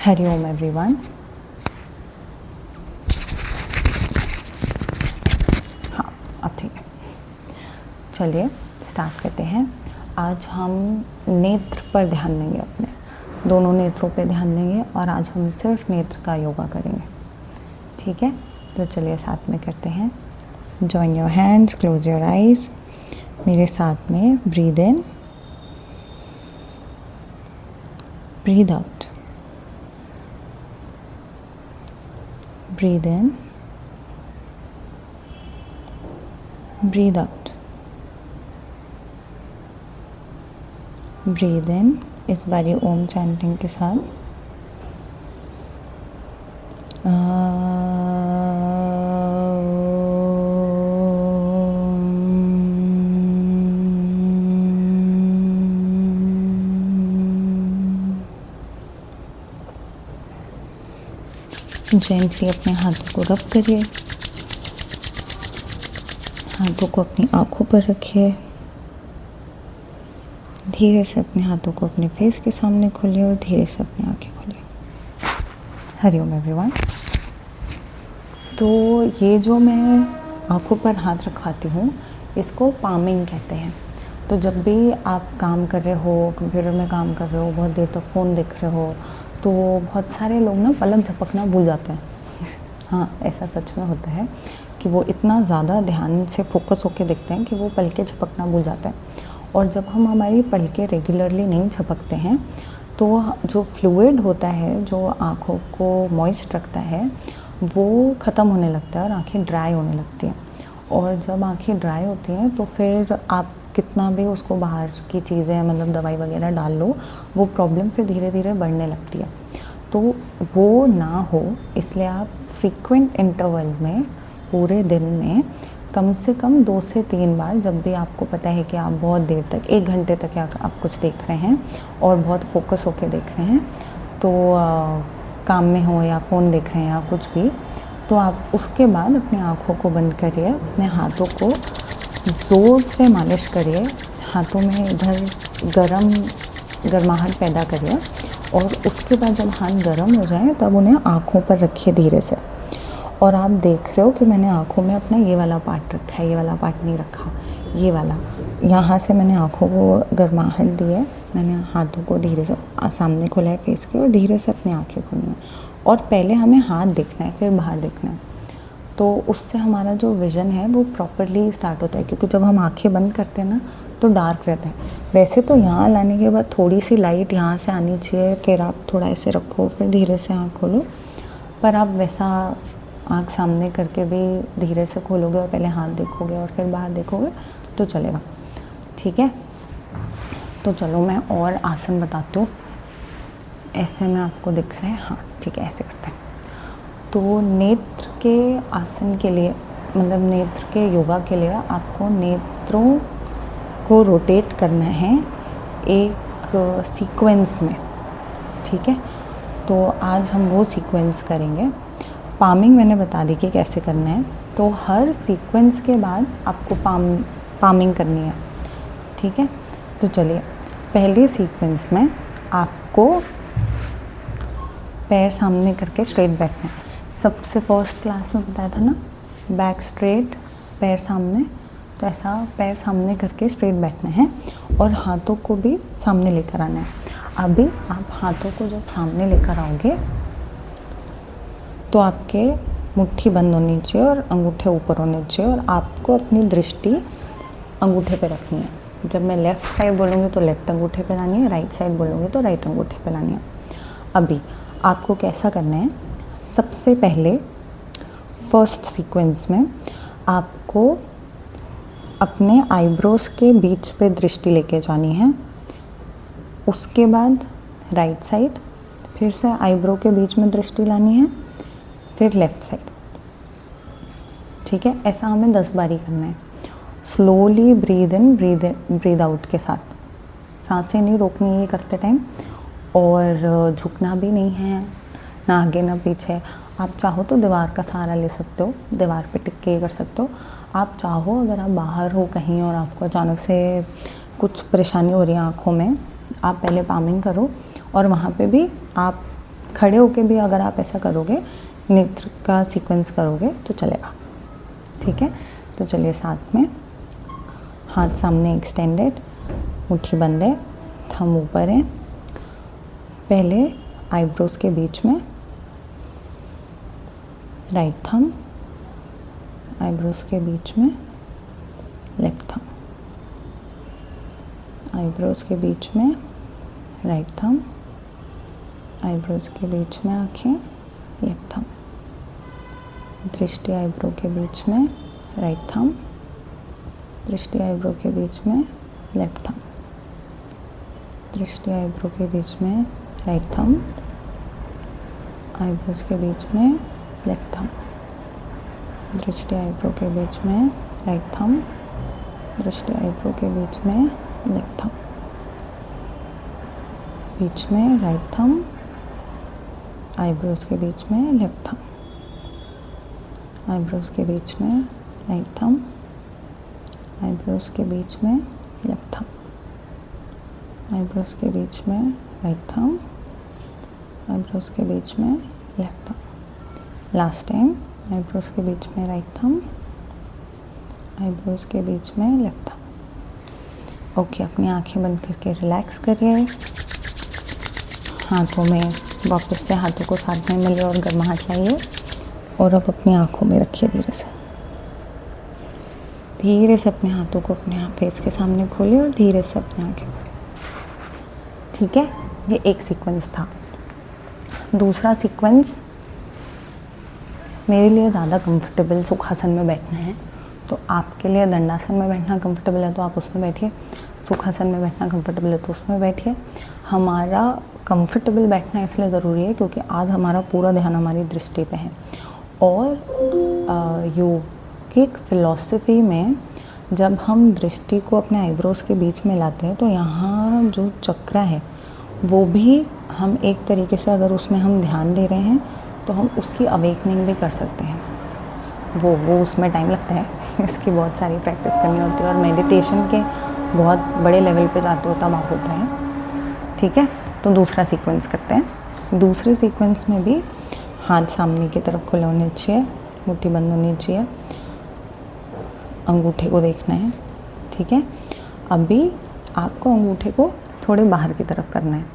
Hariom everyone. हाँ, अब ठीक है। चलिए स्टार्ट करते हैं। आज हम नेत्र पर ध्यान देंगे, अपने दोनों नेत्रों पे ध्यान देंगे और आज हम सिर्फ नेत्र का योगा करेंगे। ठीक है, तो चलिए साथ में करते हैं। Join your hands, close your eyes. मेरे साथ में breathe in, breathe out, breathe in, breathe out. Breathe in इस बारी ओम चैंटिंग के साथ। जेंटली अपने हाथों को रब करिए, हाथों को अपनी आँखों पर रखिए। धीरे से अपने हाथों को अपने फेस के सामने खोलिए और धीरे से अपनी आँखें खोलिए। हरिओम एवरीवन। तो ये जो मैं आँखों पर हाथ रखवाती हूँ, इसको पामिंग कहते हैं। तो जब भी आप काम कर रहे हो, कंप्यूटर में काम कर रहे हो, बहुत देर तक फ़ोन देख रहे हो, तो बहुत सारे लोग ना पलक झपकना भूल जाते हैं। हाँ, ऐसा सच में होता है कि वो इतना ज़्यादा ध्यान से फोकस होके देखते हैं कि वो पलकें झपकना भूल जाते हैं। और जब हम हमारी पलकें रेगुलरली नहीं झपकते हैं तो जो फ्लूइड होता है, जो आँखों को मॉइस्ट रखता है, वो ख़त्म होने लगता है और आँखें ड्राई होने लगती हैं। और जब आँखें ड्राई होती हैं तो फिर आप कितना भी उसको बाहर की चीज़ें मतलब दवाई वगैरह डाल लो, वो प्रॉब्लम फिर धीरे धीरे बढ़ने लगती है। तो वो ना हो इसलिए आप फ्रीक्वेंट इंटरवल में पूरे दिन में कम से कम 2 से 3 बार, जब भी आपको पता है कि आप बहुत देर तक 1 घंटे तक या आप कुछ देख रहे हैं और बहुत फोकस होकर देख रहे हैं, तो काम में हो या फ़ोन देख रहे हैं या कुछ भी, तो आप उसके बाद अपनी आँखों को बंद करिए, अपने हाथों को ज़ोर से मालिश करिए, हाथों में इधर गर्माहट पैदा करिए और उसके बाद जब हाथ गर्म हो जाए तब उन्हें आँखों पर रखिए धीरे से। और आप देख रहे हो कि मैंने आँखों में अपना ये वाला पार्ट रखा है, ये वाला पार्ट नहीं रखा, ये वाला, यहाँ से मैंने आँखों को गर्माहट दी है, मैंने हाथों को धीरे से सामने खोला है फेस के और धीरे से अपनी आँखें खोली हैं। और पहले हमें हाथ देखना है, फिर बाहर देखना है, तो उससे हमारा जो विज़न है वो प्रॉपरली स्टार्ट होता है। क्योंकि जब हम आंखें बंद करते हैं ना तो डार्क रहता है। वैसे तो यहाँ लाने के बाद थोड़ी सी लाइट यहाँ से आनी चाहिए, फिर आप थोड़ा ऐसे रखो, फिर धीरे से आँख खोलो, पर आप वैसा आँख सामने करके भी धीरे से खोलोगे और पहले हाथ देखोगे और फिर बाहर देखोगे तो चलेगा। ठीक है, तो चलो मैं और आसन बताती हूँ। ऐसे में आपको दिख रहे हैं? हाँ ठीक है, ऐसे करते हैं। तो नेत्र के आसन के लिए, मतलब नेत्र के योगा के लिए आपको नेत्रों को रोटेट करना है एक सीक्वेंस में। ठीक है, तो आज हम वो सीक्वेंस करेंगे। पामिंग मैंने बता दी कि कैसे करना है, तो हर सीक्वेंस के बाद आपको पामिंग करनी है। ठीक है, तो चलिए पहले सीक्वेंस में आपको पैर सामने करके स्ट्रेट बैठना है। सबसे फर्स्ट क्लास में बताया था ना, बैक स्ट्रेट, पैर सामने, तो ऐसा पैर सामने करके स्ट्रेट बैठना है और हाथों को भी सामने लेकर आना है। अभी आप हाथों को जब सामने लेकर आओगे तो आपके मुट्ठी बंद होनी चाहिए और अंगूठे ऊपर होने चाहिए और आपको अपनी दृष्टि अंगूठे पे रखनी है। जब मैं लेफ़्ट साइड बोलूँगी तो लेफ़्ट अंगूठे पे लानी है, राइट साइड बोलूँगी तो राइट अंगूठे पे लानी है। अभी आपको कैसा करना है, सबसे पहले फर्स्ट सीक्वेंस में आपको अपने आईब्रोज़ के बीच पे दृष्टि लेके जानी है। उसके बाद राइट साइड, फिर से आईब्रो के बीच में दृष्टि लानी है, फिर लेफ़्ट साइड। ठीक है, ऐसा हमें 10 बारी करना है। Slowly breathe in breathe out के साथ, सांसें नहीं रोकनी है ये करते टाइम, और झुकना भी नहीं है, ना आगे ना पीछे। आप चाहो तो दीवार का सहारा ले सकते हो, दीवार पे टिक के कर सकते हो। आप चाहो अगर आप बाहर हो कहीं और आपको अचानक से कुछ परेशानी हो रही है आँखों में, आप पहले पामिंग करो और वहाँ पे भी आप खड़े होके भी अगर आप ऐसा करोगे, नेत्र का सीक्वेंस करोगे तो चलेगा, ठीक है। तो चलिए साथ में, हाथ सामने एक्सटेंडेड, मुट्ठी बंद है, थंब ऊपर है। पहले आईब्रोज के बीच में राइट थंब, आईब्रोज के बीच में लेफ्ट थंब, आईब्रोज के बीच में राइट थंब, आईब्रोज के बीच में आँखें, लेफ्ट थंब, दृष्टि आईब्रो के बीच में राइट थंब, दृष्टि आईब्रो के बीच में लेफ्ट थंब, दृष्टि आईब्रो के बीच में राइट थंब, आईब्रोज के बीच में लेफ्ट थंब, दृष्टि आईब्रो के बीच में राइट थंब, दृष्टि आईब्रो के बीच में लेफ्ट थंब, बीच में राइट थंब, आईब्रोज के बीच में लेफ्ट थंब, आईब्रोज के बीच में राइट थंब, आईब्रोज के बीच में लेफ्ट थंब, आईब्रोज के बीच में राइट थंब, आईब्रोज के बीच में left thumb. Last time, eyebrows के बीच में राइट थंब, आईब्रोज के बीच में लेफ्ट थंब। ओके, अपनी आंखें बंद करके रिलैक्स करिए। हाथों में वापस से हाथों को साथ में मिलिए और गर्माहट लाइए, और अब अपनी आंखों में रखिए धीरे से। धीरे से अपने हाथों को अपने फेस के सामने खोलिए और धीरे से अपनी आंखें खोलिए, ठीक है। ये एक सीक्वेंस था। दूसरा सीक्वेंस मेरे लिए ज़्यादा कंफर्टेबल सुखासन में बैठना है, तो आपके लिए दंडासन में बैठना कंफर्टेबल है तो आप उसमें बैठिए, सुखासन में बैठना कंफर्टेबल है तो उसमें बैठिए। हमारा कंफर्टेबल बैठना इसलिए ज़रूरी है क्योंकि आज हमारा पूरा ध्यान हमारी दृष्टि पे है। और योगिक फिलॉसफी में जब हम दृष्टि को अपने आईब्रोज के बीच में लाते हैं तो यहाँ जो चक्र है वो भी हम एक तरीके से, अगर उसमें हम ध्यान दे रहे हैं तो हम उसकी अवेकनिंग भी कर सकते हैं। वो उसमें टाइम लगता है इसकी बहुत सारी प्रैक्टिस करनी होती है, और मेडिटेशन के बहुत बड़े लेवल पे जाते हो तब आप होता है, ठीक है। तो दूसरा सीक्वेंस करते हैं। दूसरे सीक्वेंस में भी हाथ सामने की तरफ खुले होने चाहिए, मुट्ठी बंद होनी चाहिए, अंगूठे को देखना है, ठीक है। अभी आपको अंगूठे को थोड़े बाहर की तरफ करना है।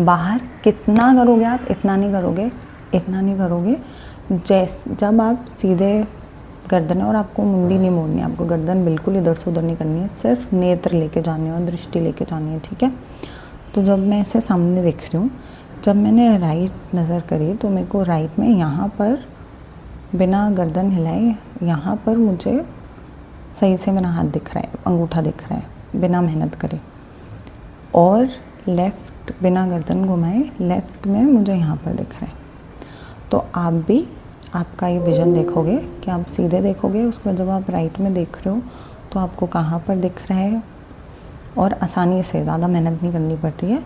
बाहर कितना करोगे आप, इतना नहीं करोगे, इतना नहीं करोगे। जब आप सीधे गर्दन है और आपको मुंडी नहीं मोड़नी है, आपको गर्दन बिल्कुल इधर से उधर नहीं करनी है, सिर्फ नेत्र लेके जाने हैं और दृष्टि लेके जानी है, ठीक है। तो जब मैं इसे सामने देख रही हूँ, जब मैंने राइट नज़र करी तो मेरे को राइट में यहाँ पर बिना गर्दन हिलाए, यहाँ पर मुझे सही से मेरा हाथ दिख रहा है, अंगूठा दिख रहा है बिना मेहनत करे। और लेफ़्ट बिना गर्दन घुमाए लेफ़्ट में मुझे यहाँ पर दिख रहा है। तो आप भी, आपका ये विज़न देखोगे कि आप सीधे देखोगे, उसके बाद जब आप राइट में देख रहे हो तो आपको कहाँ पर दिख रहा है, और आसानी से, ज़्यादा मेहनत नहीं करनी पड़ रही है।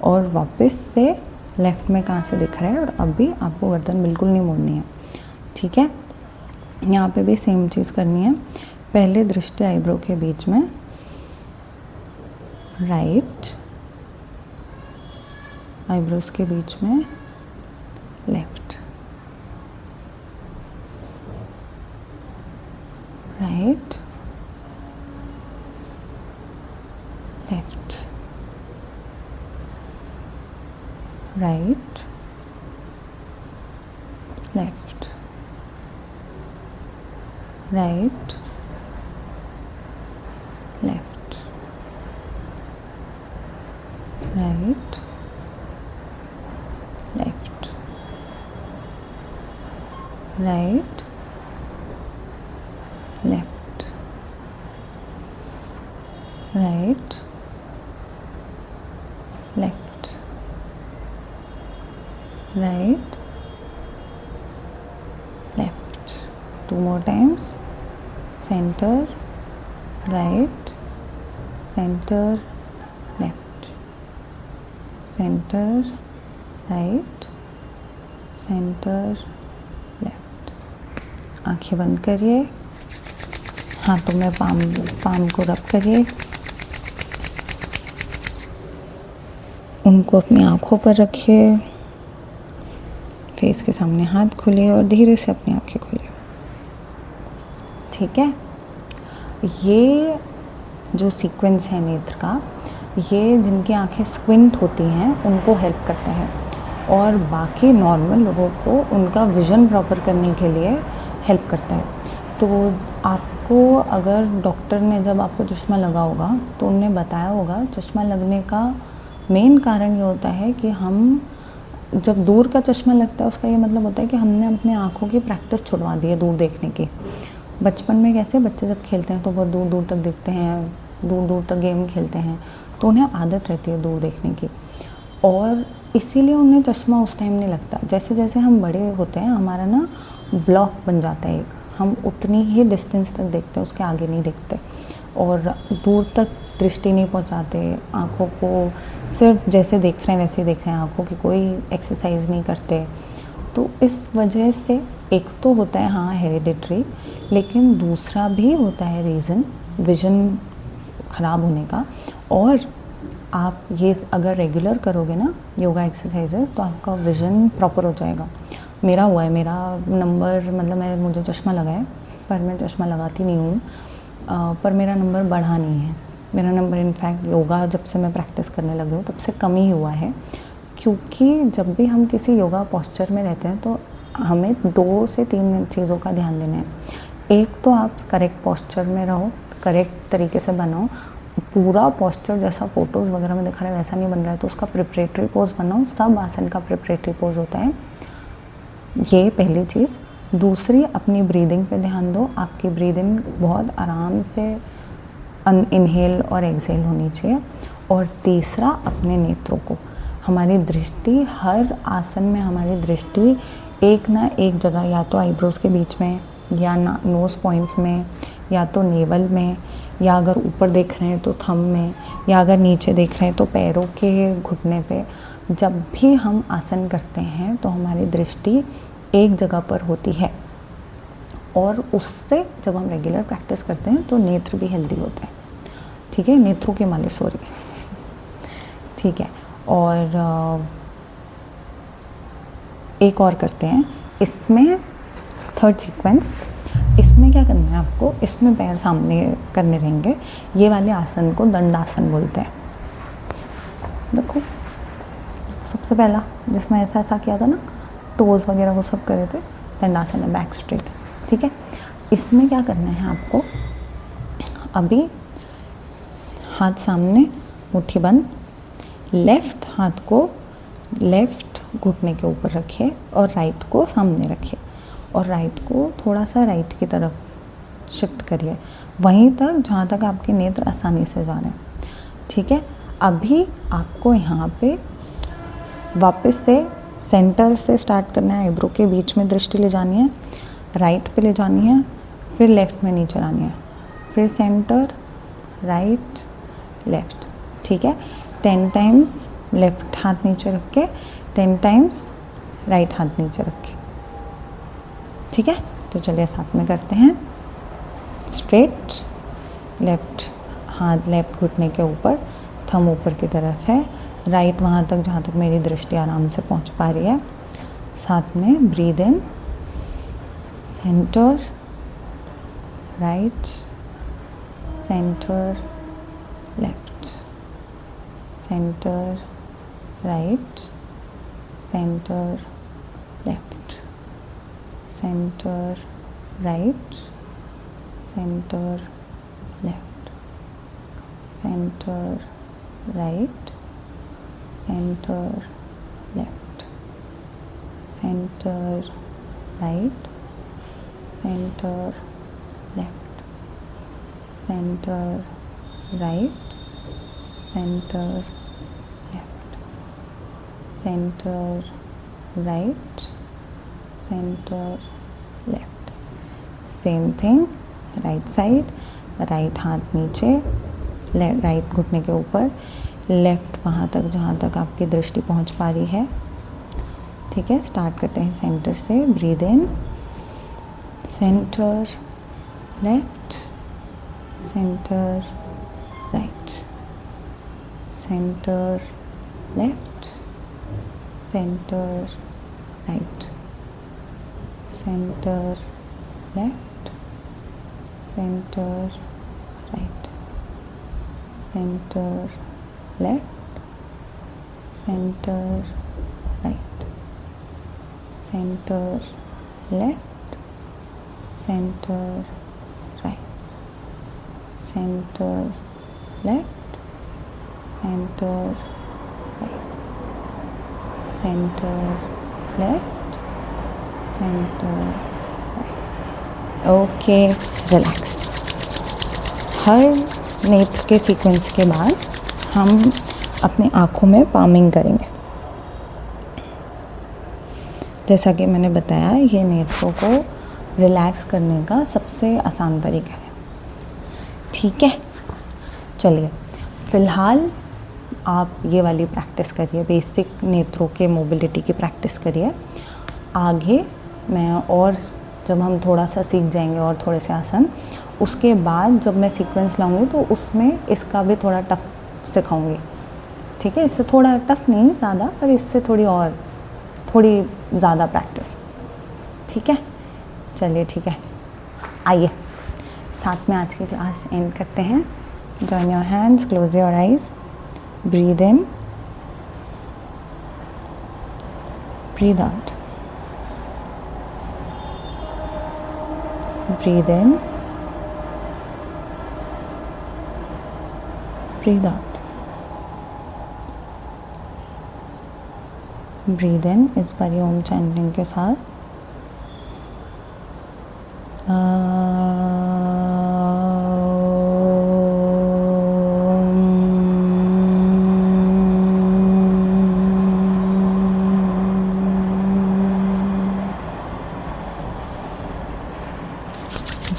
और वापस से लेफ़्ट में कहाँ से दिख रहा है, और अब भी आपको गर्दन बिल्कुल नहीं मोड़नी है, ठीक है। यहाँ पे भी सेम चीज़ करनी है। पहले दृष्टि आईब्रो के बीच में राइट, आईब्रोज के बीच में left, right, left, right, left, right, left, right, left, right, left, right, left, right, left. Two more times. Center, right, center, left, center, right, center, left. आंखें बंद करिए, हाथों में पाम को रब करिए, उनको अपनी आँखों पर रखिए, फेस के सामने हाथ खोलिए और धीरे से अपनी आंखें खोलिए। ठीक है, ये जो सीक्वेंस है नेत्र का, ये जिनकी आंखें स्क्विंट होती हैं उनको हेल्प करता है, और बाकी नॉर्मल लोगों को उनका विज़न प्रॉपर करने के लिए हेल्प करता है। तो आपको अगर डॉक्टर ने जब आपको चश्मा लगा होगा तो उनने बताया होगा, चश्मा लगने का मेन कारण ये होता है कि हम जब दूर का चश्मा लगता है उसका ये मतलब होता है कि हमने अपने आँखों की प्रैक्टिस छुड़वा दी है दूर देखने की। बचपन में कैसे बच्चे जब खेलते हैं तो बहुत दूर दूर तक देखते हैं, दूर दूर तक गेम खेलते हैं, तो उन्हें आदत रहती है दूर देखने की, और इसीलिए उन्हें चश्मा उस टाइम नहीं लगता। जैसे जैसे हम बड़े होते हैं हमारा ना ब्लॉक बन जाता है एक, हम उतनी ही डिस्टेंस तक देखते हैं, उसके आगे नहीं देखते, और दूर तक दृष्टि नहीं पहुंचाते, आँखों को सिर्फ जैसे देख रहे हैं वैसे देख रहे हैं, आँखों की कोई एक्सरसाइज नहीं करते। तो इस वजह से एक तो होता है हाँ हेरिडिटरी, लेकिन दूसरा भी होता है रीज़न विज़न ख़राब होने का। और आप ये अगर रेगुलर करोगे ना योगा एक्सरसाइजेस तो आपका विज़न प्रॉपर हो जाएगा। मेरा हुआ है, मेरा नंबर मतलब मुझे चश्मा लगा है, पर मैं चश्मा लगाती नहीं हूँ, पर मेरा नंबर बढ़ा नहीं है। मेरा नंबर इनफैक्ट योगा जब से मैं प्रैक्टिस करने लगी हूँ तब से कम ही हुआ है, क्योंकि जब भी हम किसी योगा पोस्चर में रहते हैं तो हमें 2 से 3 चीज़ों का ध्यान देना है। एक तो आप करेक्ट पोस्चर में रहो, करेक्ट तरीके से बनाओ, पूरा पोस्चर जैसा फ़ोटोज़ वगैरह में दिखा रहा है वैसा नहीं बन रहा है तो उसका प्रिपरेटरी पोज बनाओ। सब आसन का प्रिपरेटरी पोज होता है, ये पहली चीज़। दूसरी, अपनी ब्रीदिंग पे ध्यान दो, आपकी ब्रीदिंग बहुत आराम से इनहेल और एक्सहेल होनी चाहिए। और तीसरा, अपने नेत्रों को, हमारी दृष्टि हर आसन में, हमारी दृष्टि एक ना एक जगह, या तो आईब्रोज के बीच में, या नोज़ पॉइंट में, या तो नेवल में, या अगर ऊपर देख रहे हैं तो थंब में, या अगर नीचे देख रहे हैं तो पैरों के घुटने पे। जब भी हम आसन करते हैं तो हमारी दृष्टि एक जगह पर होती है, और उससे जब हम रेगुलर प्रैक्टिस करते हैं तो नेत्र भी हेल्दी होते हैं। ठीक है, नेत्रों की मालिश हो रही है। ठीक है, और एक और करते हैं इसमें, थर्ड सीक्वेंस। इसमें क्या करना है आपको, इसमें पैर सामने करने रहेंगे। ये वाले आसन को दंडासन बोलते हैं। देखो, सबसे पहला जिसमें ऐसा ऐसा किया था ना, टोज वगैरह वो सब करे थे, दंडासन है, बैक स्ट्रेट। ठीक है, इसमें क्या करना है आपको, अभी हाथ सामने, मुट्ठी बंद, लेफ़्ट हाथ को लेफ़्ट घुटने के ऊपर रखिए और राइट को सामने रखिए, और राइट को थोड़ा सा राइट की तरफ शिफ्ट करिए, वहीं तक जहाँ तक आपके नेत्र आसानी से जा रहे हैं। ठीक है, अभी आपको यहाँ पे वापस से सेंटर से स्टार्ट करना है, आईब्रो के बीच में दृष्टि ले जानी है, राइट पे ले जानी है, फिर लेफ़्ट में नीचे लानी है, फिर सेंटर, राइट, लेफ़्ट। ठीक है, 10 टाइम्स लेफ़्ट हाथ नीचे रख के, 10 टाइम्स राइट हाथ नीचे रख के। ठीक है, तो चलिए साथ में करते हैं। स्ट्रेट, लेफ़्ट हाथ लेफ़्ट घुटने के ऊपर, थंब ऊपर की तरफ है, राइट वहाँ तक जहाँ तक मेरी दृष्टि आराम से पहुँच पा रही है। साथ में breathe in, centre, right, centre, left, centre, right, centre, left, centre, right, centre, left, centre, right, centre, left, centre, right, centre, left, centre, right, centre, left, centre, right, centre, left. Same thing right side, right हाथ नीचे, right घुटने के ऊपर, left वहाँ तक जहाँ तक आपकी दृष्टि पहुँच पा रही है। ठीक है, स्टार्ट करते हैं सेंटर से। Breathe in, centre, left, centre, right, centre, left, centre, right, center left, center right, center left, center right, center left, center right, center left, center right, center left, center right. Okay, relax. हर नेत्र के sequence के बाद हम अपनी आँखों में palming करेंगे। जैसा कि मैंने बताया, ये नेत्रों को रिलैक्स करने का सबसे आसान तरीका है। ठीक है, चलिए फ़िलहाल आप ये वाली प्रैक्टिस करिए, बेसिक नेत्रों के मोबिलिटी की प्रैक्टिस करिए। आगे मैं और जब हम थोड़ा सा सीख जाएंगे और थोड़े से आसन, उसके बाद जब मैं सीक्वेंस लाऊंगी तो उसमें इसका भी थोड़ा टफ सिखाऊंगी। ठीक है, इससे थोड़ा टफ नहीं ज़्यादा, पर इससे थोड़ी ज़्यादा प्रैक्टिस। ठीक है, चलिए ठीक है, आइए साथ में आज की क्लास एंड करते हैं। Join your hands, close your eyes, breathe in, breathe out, breathe in, breathe out, breathe in इस बार ओम चैंटिंग के साथ।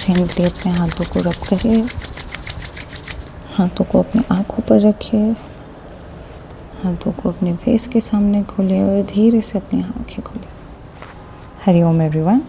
जेंटली अपने हाथों को रब करिए, हाथों को अपनी आँखों पर रखिए, हाथों को अपने फेस के सामने खोलिए और धीरे से अपनी आँखें खोलिए। हरि ओम एवरीवन।